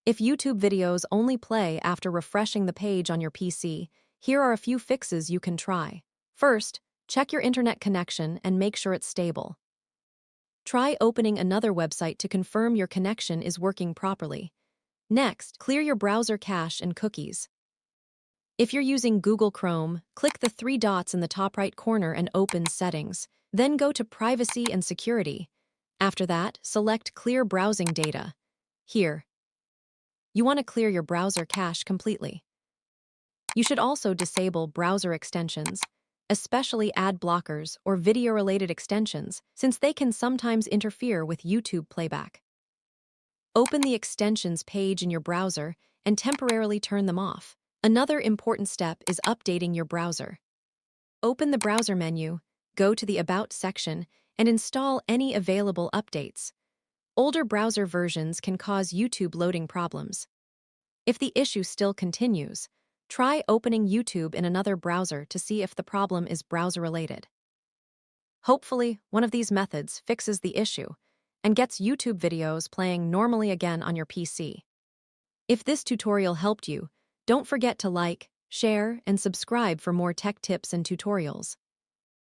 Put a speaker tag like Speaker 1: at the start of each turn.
Speaker 1: If YouTube videos only play after refreshing the page on your PC, here are a few fixes you can try. First, check your internet connection and make sure it's stable. Try opening another website to confirm your connection is working properly. Next, clear your browser cache and cookies. If you're using Google Chrome, click the three dots in the top right corner and open Settings. Then go to Privacy and Security. After that, select Clear Browsing Data. Here, you want to clear your browser cache completely. You should also disable browser extensions, especially ad blockers or video-related extensions, since they can sometimes interfere with YouTube playback. Open the extensions page in your browser and temporarily turn them off. Another important step is updating your browser. Open the browser menu, go to the About section, and install any available updates. Older browser versions can cause YouTube loading problems. If the issue still continues, try opening YouTube in another browser to see if the problem is browser-related. Hopefully, one of these methods fixes the issue and gets YouTube videos playing normally again on your PC. If this tutorial helped you, don't forget to like, share, and subscribe for more tech tips and tutorials.